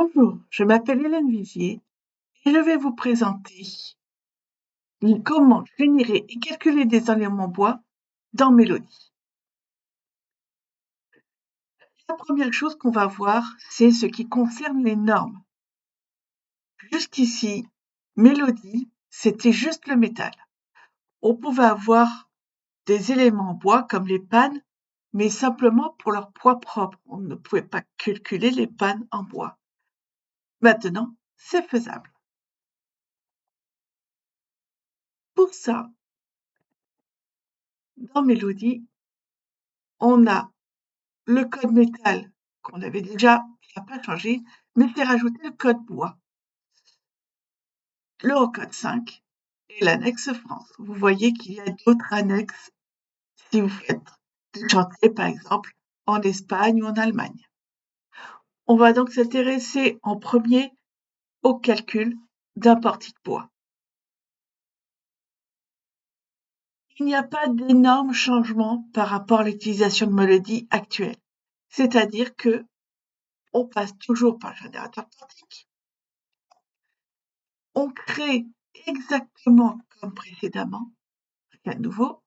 Bonjour, je m'appelle Hélène Vigier et je vais vous présenter comment générer et calculer des éléments bois dans Mélodie. La première chose qu'on va voir, c'est ce qui concerne les normes. Jusqu'ici, Mélodie, c'était juste le métal. On pouvait avoir des éléments en bois comme les pannes, mais simplement pour leur poids propre. On ne pouvait pas calculer les pannes en bois. Maintenant, c'est faisable. Pour ça, dans Mélodie, on a le code métal qu'on avait déjà, qui n'a pas changé, mais c'est rajouté le code bois, l'Eurocode 5 et l'annexe France. Vous voyez qu'il y a d'autres annexes si vous faites des chantiers, par exemple, en Espagne ou en Allemagne. On va donc s'intéresser en premier au calcul d'un portique bois. Il n'y a pas d'énormes changements par rapport à l'utilisation de Mélodie actuelle. C'est-à-dire que on passe toujours par le générateur portique. On crée exactement comme précédemment, rien de nouveau.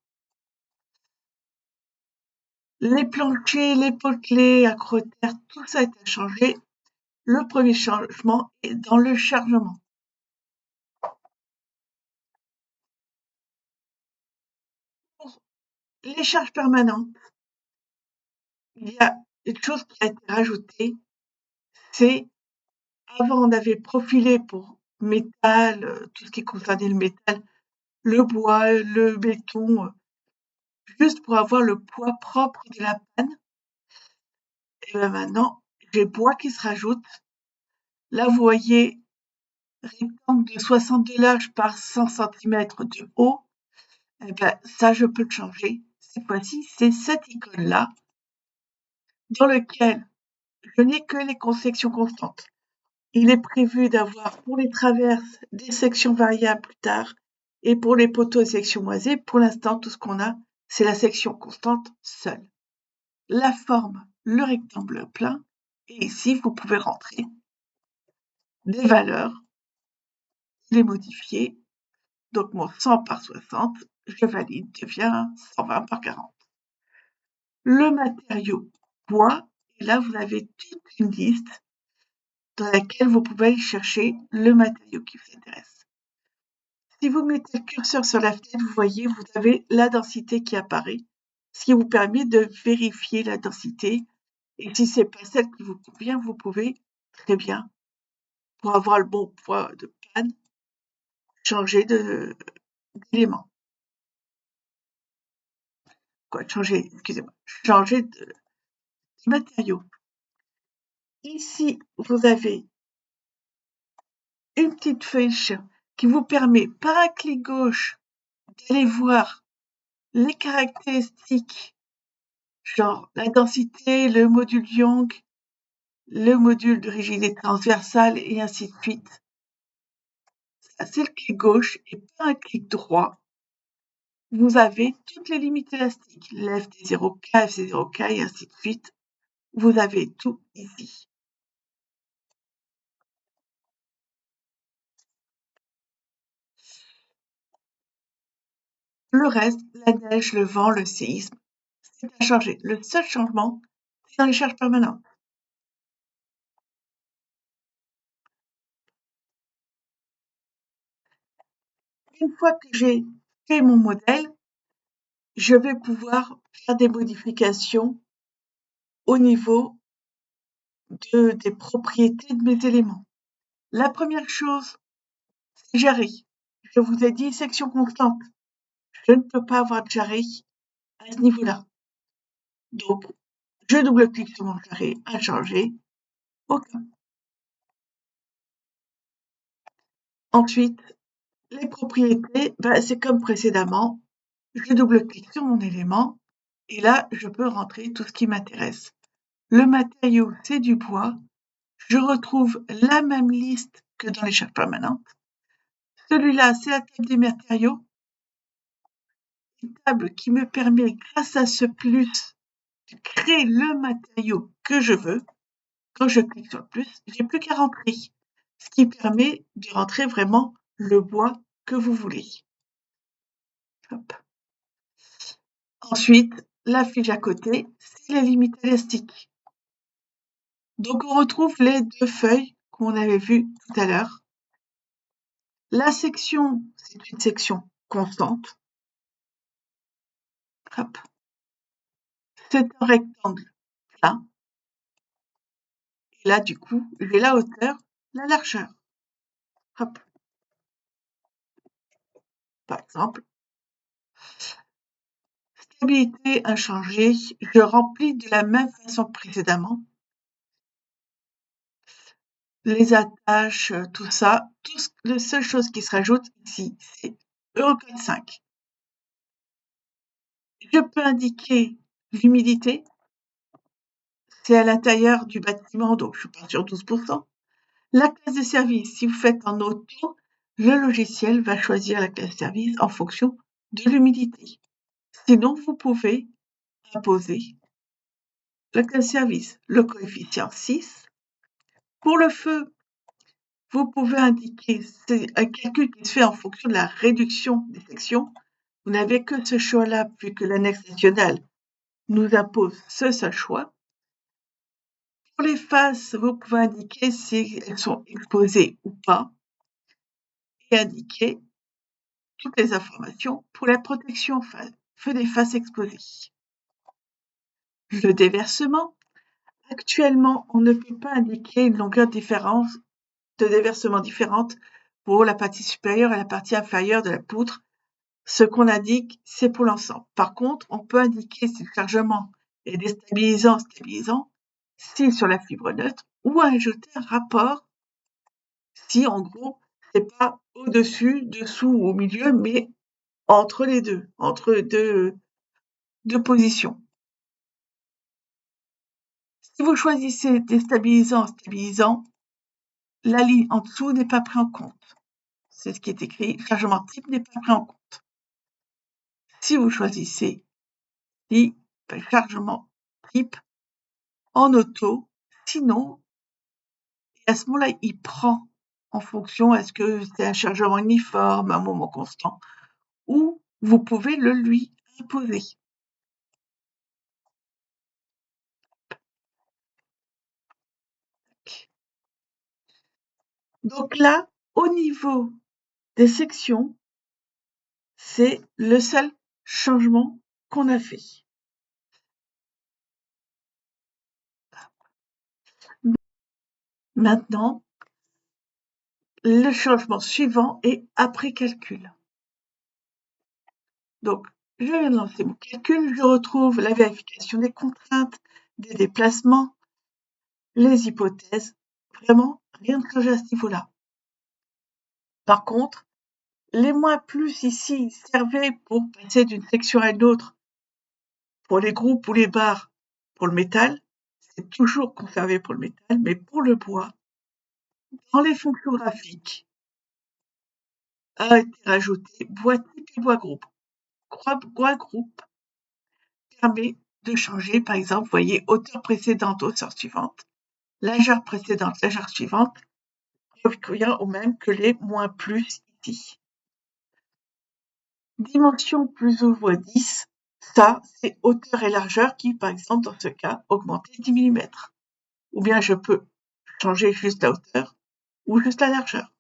Les planchers, les potelets, acrotères, tout ça a été changé. Le premier changement est dans le chargement. Pour les charges permanentes, il y a une chose qui a été rajoutée, c'est avant on avait profilé pour métal, tout ce qui concernait le métal, le bois, le béton, juste pour avoir le poids propre de la panne. Et bien maintenant, j'ai bois qui se rajoute. Là, vous voyez, rectangle de 62 large par 100 cm de haut. Eh ben, ça, je peux le changer. Cette fois-ci, c'est cette icône-là, dans lequel je n'ai que les sections constantes. Il est prévu d'avoir pour les traverses des sections variables plus tard, et pour les poteaux et sections moisées, pour l'instant, tout ce qu'on a, c'est la section constante seule. La forme, le rectangle plein, et ici, vous pouvez rentrer des valeurs, les modifier. Donc mon 100 par 60, je valide, devient 120 par 40. Le matériau bois, et là vous avez toute une liste dans laquelle vous pouvez aller chercher le matériau qui vous intéresse. Si vous mettez le curseur sur la fenêtre, vous voyez, vous avez la densité qui apparaît, ce qui vous permet de vérifier la densité. Et si c'est pas celle qui vous convient, vous pouvez très bien, pour avoir le bon poids de panne, changer d'élément. Changer de matériau. Ici, vous avez une petite flèche qui vous permet, par un clic gauche, d'aller voir les caractéristiques, genre la densité, le module Young, le module de rigidité transversale, et ainsi de suite. Ça, c'est le clic gauche, et par un clic droit, vous avez toutes les limites élastiques, l'FD0K, FC0K, et ainsi de suite. Vous avez tout ici. Le reste, la neige, le vent, le séisme, c'est à changer. Le seul changement, c'est dans les charges permanentes. Une fois que j'ai fait mon modèle, je vais pouvoir faire des modifications au niveau des propriétés de mes éléments. La première chose, c'est jarret. Je vous ai dit section constante. Je ne peux pas avoir de jarret à ce niveau-là. Donc, je double-clique sur mon jarret à changer. OK. Ensuite, les propriétés, c'est comme précédemment. Je double-clique sur mon élément et là, je peux rentrer tout ce qui m'intéresse. Le matériau, c'est du bois. Je retrouve la même liste que dans les charges permanentes. Celui-là, c'est la table des matériaux. Une table qui me permet, grâce à ce plus, de créer le matériau que je veux. quand je clique sur le plus, j'ai plus qu'à rentrer, ce qui permet de rentrer vraiment le bois que vous voulez. Hop. Ensuite, la fiche à côté, c'est les limites élastiques. Donc on retrouve les deux feuilles qu'on avait vues tout à l'heure. La section, c'est une section constante. Hop. C'est un rectangle plat. Et là, du coup, j'ai la hauteur, la largeur. Hop. Par exemple, stabilité inchangée, je remplis de la même façon que précédemment. Les attaches, tout ça, la seule chose qui se rajoute ici, c'est Eurocode 5. Je peux indiquer l'humidité, c'est à l'intérieur du bâtiment, donc je pars sur 12%. La classe de service, si vous faites en auto, le logiciel va choisir la classe de service en fonction de l'humidité. Sinon, vous pouvez imposer la classe de service, le coefficient 6. Pour le feu, vous pouvez indiquer, c'est un calcul qui se fait en fonction de la réduction des sections. Vous n'avez que ce choix-là, vu que l'annexe nationale nous impose ce seul choix. Pour les faces, vous pouvez indiquer si elles sont exposées ou pas et indiquer toutes les informations pour la protection feu des faces exposées. Le déversement. Actuellement, on ne peut pas indiquer une longueur de déversement différente pour la partie supérieure et la partie inférieure de la poutre. Ce qu'on indique, c'est pour l'ensemble. Par contre, on peut indiquer si le chargement est déstabilisant, stabilisant, si sur la fibre neutre, ou ajouter un rapport si, en gros, c'est pas au-dessus, dessous ou au milieu, mais entre les deux, entre deux positions. Si vous choisissez déstabilisant, stabilisant, la ligne en dessous n'est pas prise en compte. C'est ce qui est écrit, chargement type n'est pas pris en compte. Si vous choisissez chargement type en auto, sinon, à ce moment-là, il prend en fonction, est-ce que c'est un chargement uniforme, un moment constant, ou vous pouvez le lui imposer. Donc là, au niveau des sections, c'est le seul changement qu'on a fait. Maintenant, le changement suivant est après calcul. Donc, je viens de lancer mon calcul, je retrouve la vérification des contraintes, des déplacements, les hypothèses. Vraiment, rien de changé à ce niveau-là. Par contre, les moins plus ici servaient pour passer d'une section à une autre. Pour les groupes ou les barres, pour le métal, c'est toujours conservé pour le métal, mais pour le bois, dans les fonctions graphiques, a été rajouté bois type et bois groupe. Bois groupe permet de changer, par exemple, vous voyez, hauteur précédente, hauteur suivante, largeur précédente, largeur suivante, revient au même que les moins plus ici. Dimension plus ou moins 10, ça, c'est hauteur et largeur qui, par exemple, dans ce cas, augmenter 10 mm. Ou bien je peux changer juste la hauteur ou juste la largeur.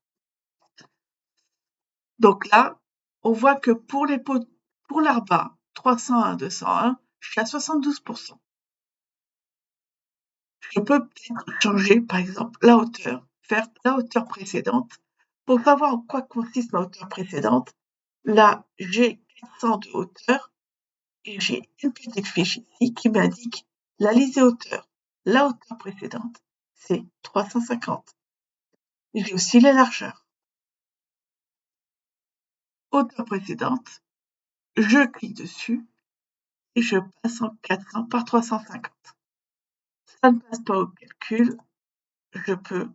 Donc là, on voit que pour l'ARBA 301-201, je suis à 72%. Je peux peut-être changer, par exemple, la hauteur, faire la hauteur précédente. Pour savoir en quoi consiste ma hauteur précédente, là, j'ai 400 de hauteur et j'ai une petite fiche ici qui m'indique la lisière hauteur. La hauteur précédente, c'est 350. J'ai aussi la largeur. Hauteur précédente, je clique dessus et je passe en 400 par 350. Ça ne passe pas au calcul, je peux,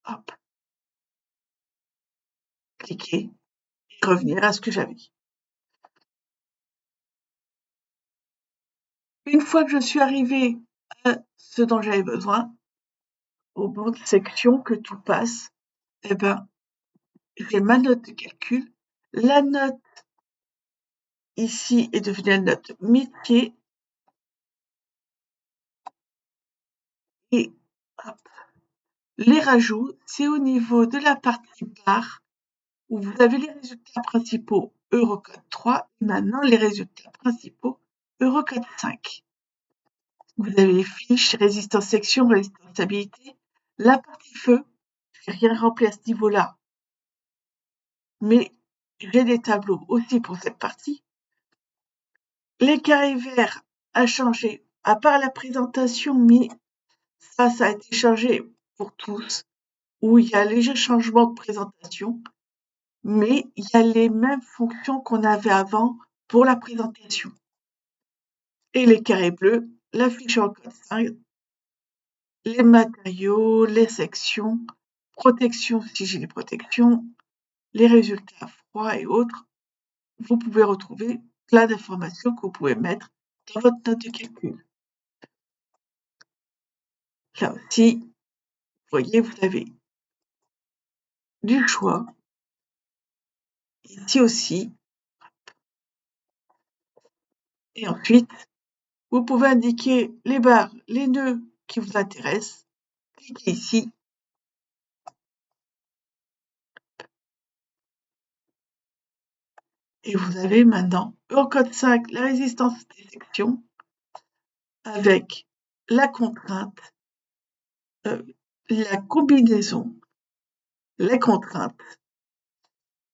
hop, cliquer et revenir à ce que j'avais. Une fois que je suis arrivée à ce dont j'avais besoin, au bout de section que tout passe, eh ben, j'ai ma note de calcul. La note ici est devenue la note métier. Et hop, les rajouts, c'est au niveau de la partie barre où vous avez les résultats principaux Eurocode 3 et maintenant les résultats principaux Eurocode 5. Vous avez les fiches, résistance section, résistance stabilité. La partie feu, j'ai rien rempli à ce niveau-là, mais j'ai des tableaux aussi pour cette partie. Les carrés verts a changé, à part la présentation, mais ça a été changé pour tous, où il y a un léger changement de présentation, mais il y a les mêmes fonctions qu'on avait avant pour la présentation. Et les carrés bleus, la fiche en code 5, les matériaux, les sections, protection si j'ai des protections, les résultats froids et autres. Vous pouvez retrouver plein d'informations que vous pouvez mettre dans votre note de calcul. Là aussi, vous voyez, vous avez du choix. Ici aussi. Et ensuite, vous pouvez indiquer les barres, les nœuds qui vous intéressent. Cliquez ici. Et vous avez maintenant en code 5 la résistance des sections avec la contrainte, la combinaison, les contraintes.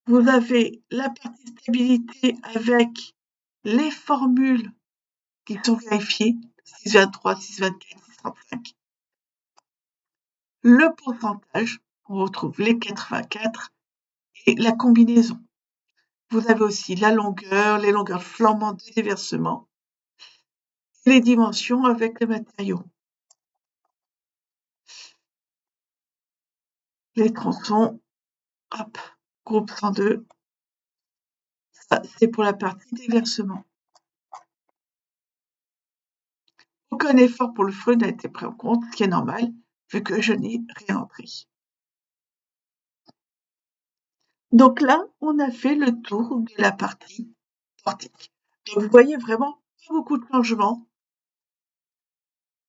Vous avez la partie stabilité avec les formules qui sont vérifiées, 623, 624, 635. Le pourcentage, on retrouve les 84 et la combinaison. Vous avez aussi la longueur, les longueurs flambantes de déversement, et les dimensions avec les matériaux. Les tronçons, hop, groupe 102, ça c'est pour la partie déversement. Aucun effort pour le feu n'a été pris en compte, ce qui est normal, vu que je n'ai rien entré. Donc là, on a fait le tour de la partie portique. Donc vous voyez vraiment pas beaucoup de changements.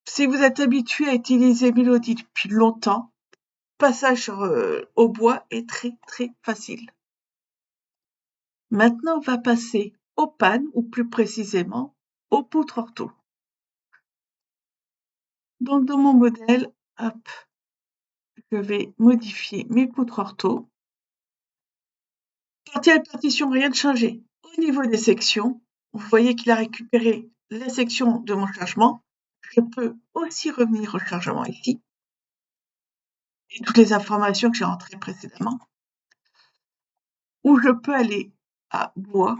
Si vous êtes habitué à utiliser Mélodie depuis longtemps, passage au bois est très très facile. Maintenant, on va passer aux pannes, ou plus précisément aux poutres ortho. Donc dans mon modèle, hop, je vais modifier mes poutres ortho. Partie à la partition, rien de changé. Au niveau des sections, vous voyez qu'il a récupéré la section de mon chargement. Je peux aussi revenir au chargement ici. Et toutes les informations que j'ai rentrées précédemment. Ou je peux aller à bois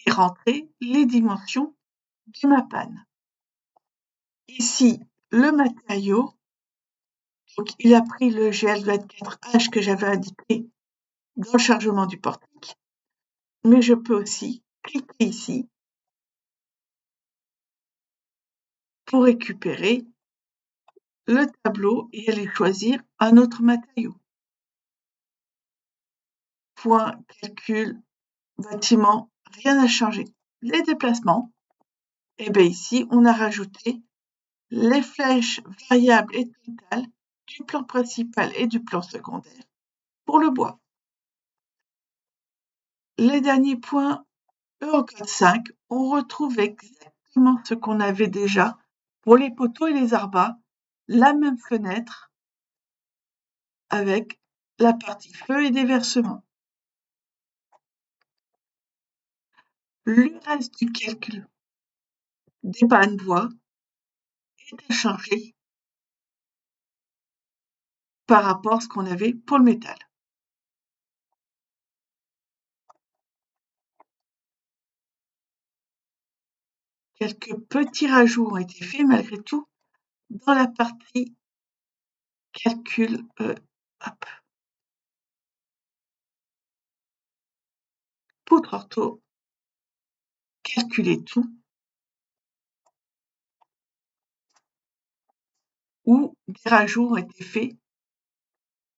et rentrer les dimensions de ma panne. Ici, le matériau. Donc, il a pris le GL24H que j'avais indiqué dans le chargement du portique. Mais je peux aussi cliquer ici pour récupérer le tableau et aller choisir un autre matériau. Point, calcul, bâtiment, rien n'a changé. Les déplacements, et bien ici, on a rajouté les flèches variables et totales du plan principal et du plan secondaire pour le bois. Les derniers points Eurocode 5, on retrouve exactement ce qu'on avait déjà pour les poteaux et les arbas, la même fenêtre avec la partie feu et déversement. Le reste du calcul des pannes bois est changé par rapport à ce qu'on avait pour le métal. Quelques petits rajouts ont été faits malgré tout dans la partie calcul. Hop. Poutre ortho, calculer tout. où des rajouts ont été faits,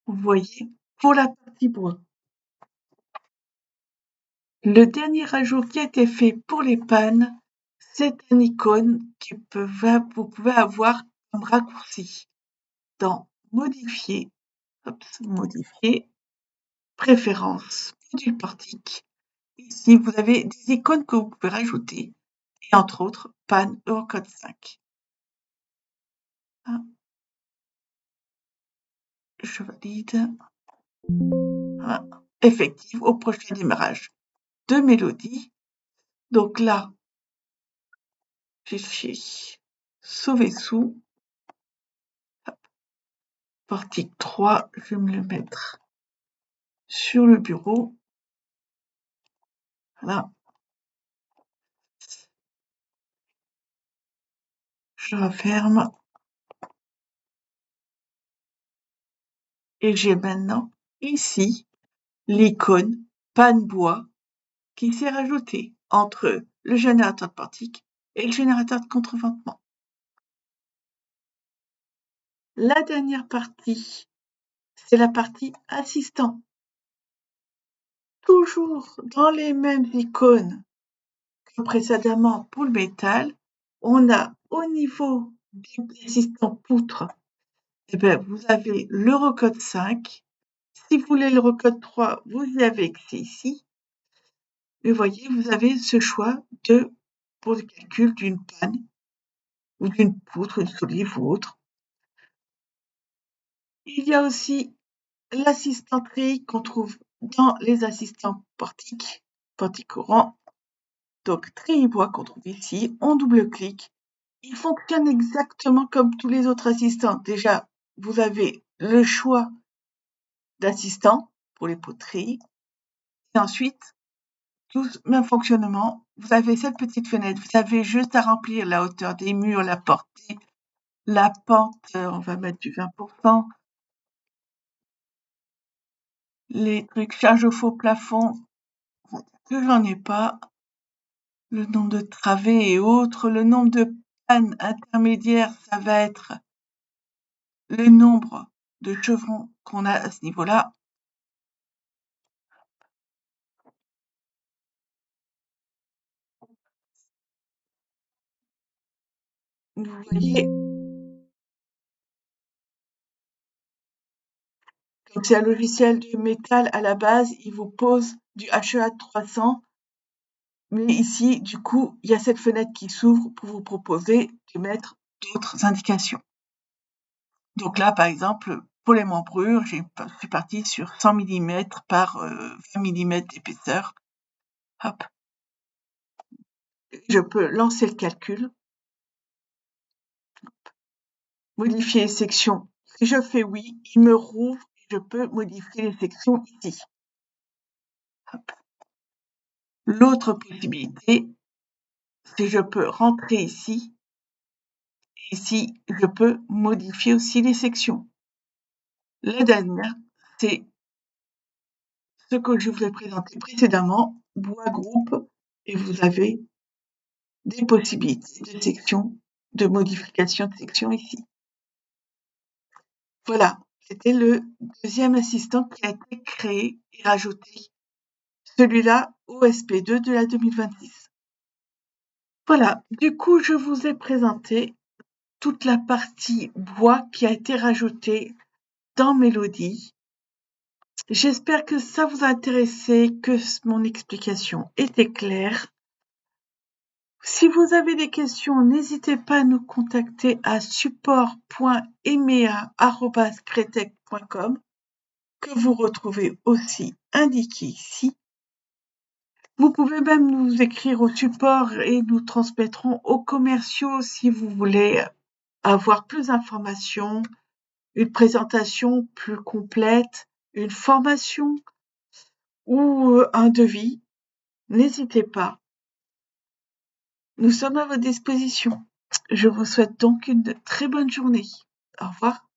vous voyez, pour la partie bois. Le dernier rajout qui a été fait pour les pannes, c'est une icône vous pouvez avoir comme raccourci dans Modifier, Modifier, Préférences, Module portique. Ici, vous avez des icônes que vous pouvez rajouter, et entre autres, panne Eurocode 5. Je valide. Voilà. Effective au prochain démarrage de Mélodie. Donc là, fichier, sauver sous, portique 3, je vais me le mettre sur le bureau. Voilà. Je referme. Et j'ai maintenant ici l'icône panne bois qui s'est rajoutée entre le générateur de portique et le générateur de contreventement. La dernière partie, c'est la partie assistant. Toujours dans les mêmes icônes que précédemment pour le métal, on a au niveau des assistants poutres, eh bien, vous avez l'Eurocode 5. Si vous voulez l'Eurocode 3, vous y avez accès ici. Et vous voyez, vous avez ce choix pour le calcul d'une panne ou d'une poutre, une solive ou autre. Il y a aussi l'assistant tri qu'on trouve dans les assistants portiques courants. Donc, tri bois qu'on trouve ici, on double-clique. Il fonctionne exactement comme tous les autres assistants. Déjà, vous avez le choix d'assistant pour les poteries. Et ensuite, tout même fonctionnement. Vous avez cette petite fenêtre. Vous avez juste à remplir la hauteur des murs, la portée, la pente, on va mettre du 20%. Les trucs charge au faux plafond, que j'en ai pas. Le nombre de travées et autres. Le nombre de pannes intermédiaires, ça va être le nombre de chevrons qu'on a à ce niveau-là. Vous voyez, comme c'est un logiciel de métal à la base, il vous pose du HEA 300. Mais ici, du coup, il y a cette fenêtre qui s'ouvre pour vous proposer de mettre d'autres indications. Donc là, par exemple, pour les membrures, je suis partie sur 100 mm par 20 mm d'épaisseur. Hop. Je peux lancer le calcul. Modifier les sections. Si je fais oui, il me rouvre et je peux modifier les sections ici. Hop. L'autre possibilité, c'est je peux rentrer ici. Et ici, je peux modifier aussi les sections. La dernière, c'est ce que je vous ai présenté précédemment, bois groupe, et vous avez des possibilités de section, de modification de section ici. Voilà, c'était le deuxième assistant qui a été créé et rajouté, celui-là au SP2 de la 2026. Voilà, du coup, je vous ai présenté toute la partie bois qui a été rajoutée dans Mélodie. J'espère que ça vous a intéressé, que mon explication était claire. Si vous avez des questions, n'hésitez pas à nous contacter à support.emea@cretec.com que vous retrouvez aussi indiqué ici. Vous pouvez même nous écrire au support et nous transmettrons aux commerciaux si vous voulez avoir plus d'informations, une présentation plus complète, une formation ou un devis. N'hésitez pas. Nous sommes à votre disposition. Je vous souhaite donc une très bonne journée. Au revoir.